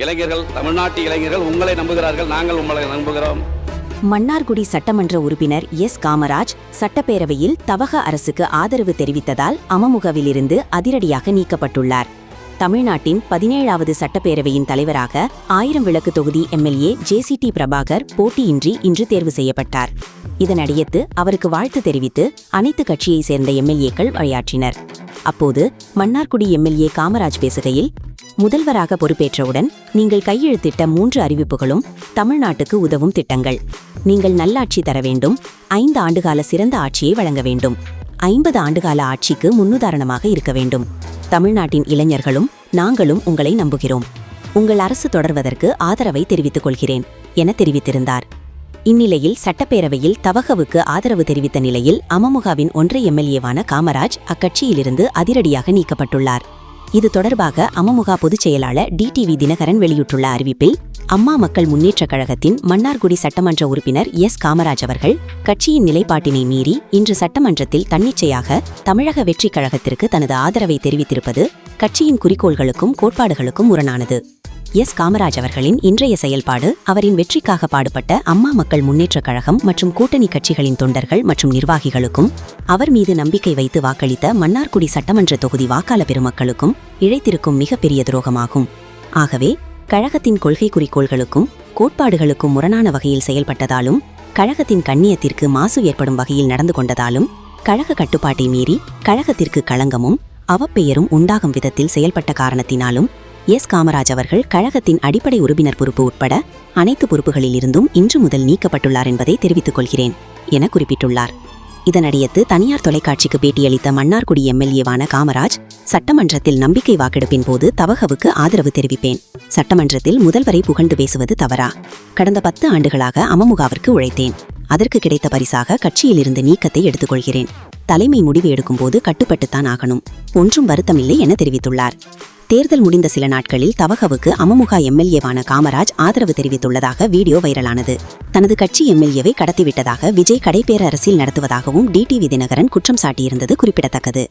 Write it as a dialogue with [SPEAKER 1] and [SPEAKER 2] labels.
[SPEAKER 1] இளைஞர்கள், தமிழ்நாட்டு இளைஞர்கள் உங்களை நம்புகிறார்கள், நாங்கள் உங்களை நம்புகிறோம்.
[SPEAKER 2] மன்னார்குடி சட்டமன்ற உறுப்பினர் எஸ் காமராஜ் சட்டப்பேரவையில் தவக அரசுக்கு ஆதரவு தெரிவித்ததால் அமமுகவிலிருந்து அதிரடியாக நீக்கப்பட்டுள்ளார். தமிழ்நாட்டின் 17வது சட்டப்பேரவையின் தலைவராக 1000 விளக்கு தொகுதி எம்எல்ஏ ஜேசிடி பிரபாகர் போட்டியின்றி இன்று தேர்வு செய்யப்பட்டார். இதனடியத்து அவருக்கு வாழ்த்து தெரிவித்து அனைத்து கட்சியைச் சேர்ந்த எம்எல்ஏக்கள் உரையாற்றினர். அப்போது மன்னார்குடி எம்எல்ஏ காமராஜ் பேசுகையில், முதல்வராக பொறுப்பேற்றவுடன் நீங்கள் கையெழுத்திட்ட 3 அறிவிப்புகளும் தமிழ்நாட்டுக்கு உதவும் திட்டங்கள். நீங்கள் நல்லாட்சி தர வேண்டும், 5 ஆண்டுகால சிறந்த ஆட்சியை வழங்க வேண்டும், 50 ஆண்டுகால ஆட்சிக்கு முன்னுதாரணமாக இருக்க வேண்டும். தமிழ்நாட்டின் இளைஞர்களும் நாங்களும் உங்களை நம்புகிறோம். உங்கள் அரசு தொடர்வதற்கு ஆதரவை தெரிவித்துக் கொள்கிறேன் என தெரிவித்திருந்தார். இந்நிலையில் சட்டப்பேரவையில் தவகவுக்கு ஆதரவு தெரிவித்த நிலையில் அமமுகவின் ஒன்றை எம்எல்ஏவான காமராஜ் அக்கட்சியிலிருந்து அதிரடியாக நீக்கப்பட்டுள்ளார். இது தொடர்பாக அமமுக பொதுச் செயலாளர் டிடிவி தினகரன் வெளியிட்டுள்ள அறிவிப்பில், அம்மா மக்கள் முன்னேற்றக் கழகத்தின் மன்னார்குடி சட்டமன்ற உறுப்பினர் எஸ் காமராஜ் அவர்கள் கட்சியின் நிலைப்பாட்டினை மீறி இன்று சட்டமன்றத்தில் தன்னிச்சையாக தமிழக வெற்றிக் கழகத்திற்கு தனது ஆதரவை தெரிவித்திருப்பது கட்சியின் குறிக்கோள்களுக்கும் கோட்பாடுகளுக்கும் முரணானது. எஸ் காமராஜ் அவர்களின் இன்றைய செயல்பாடு அவரின் வெற்றிக்காக பாடுபட்ட அம்மா மக்கள் முன்னேற்றக் கழகம் மற்றும் கூட்டணி கட்சிகளின் தொண்டர்கள் மற்றும் நிர்வாகிகளுக்கும் அவர் மீது நம்பிக்கை வைத்து வாக்களித்த மன்னார்குடி சட்டமன்ற தொகுதி வாக்காள பெருமக்களுக்கும் இழைத்திருக்கும் மிகப்பெரிய துரோகமாகும். ஆகவே கழகத்தின் கொள்கை குறிக்கோள்களுக்கும் கோட்பாடுகளுக்கும் முரணான வகையில் செயல்பட்டதாலும், கழகத்தின் கண்ணியத்திற்கு மாசு ஏற்படும் வகையில் நடந்து கொண்டதாலும், கழக கட்டுப்பாட்டை மீறி கழகத்திற்கு களங்கமும் அவப்பெயரும் உண்டாகும் விதத்தில் செயல்பட்ட காரணத்தினாலும் எஸ் காமராஜ் அவர்கள் கழகத்தின் அடிப்படை உறுப்பினர் பொறுப்பு உட்பட அனைத்து பொறுப்புகளிலிருந்தும் இன்று முதல் நீக்கப்பட்டுள்ளார் என்பதை தெரிவித்துக் கொள்கிறேன் என குறிப்பிட்டுள்ளார். இதனடியத்து தனியார் தொலைக்காட்சிக்கு பேட்டியளித்த மன்னார்குடி எம்எல்ஏவான காமராஜ், சட்டமன்றத்தில் நம்பிக்கை வாக்கெடுப்பின் போது தவகவுக்கு ஆதரவு தெரிவிப்பேன். சட்டமன்றத்தில் முதல்வரை புகழ்ந்து பேசுவது தவறா? கடந்த 10 ஆண்டுகளாக அமமுகவிற்கு உழைத்தேன். அதற்கு கிடைத்த பரிசாக கட்சியிலிருந்து நீக்கத்தை எடுத்துக்கொள்கிறேன். தலைமை முடிவு எடுக்கும்போது கட்டுப்பட்டுத்தான் ஆகணும். ஒன்றும் வருத்தமில்லை என தெரிவித்துள்ளார். தேர்தல் முடிந்த சில நாட்களில் தவகவுக்கு அமமுக எம்எல்ஏவான காமராஜ் ஆதரவு தெரிவித்துள்ளதாக வீடியோ வைரலானது. தனது கட்சி எம்எல்ஏவை கடத்திவிட்டதாக விஜய் கடைப்பேர அரசியல் நடத்துவதாகவும் டிடிவி தினகரன் குற்றம் சாட்டியிருந்தது குறிப்பிடத்தக்கது.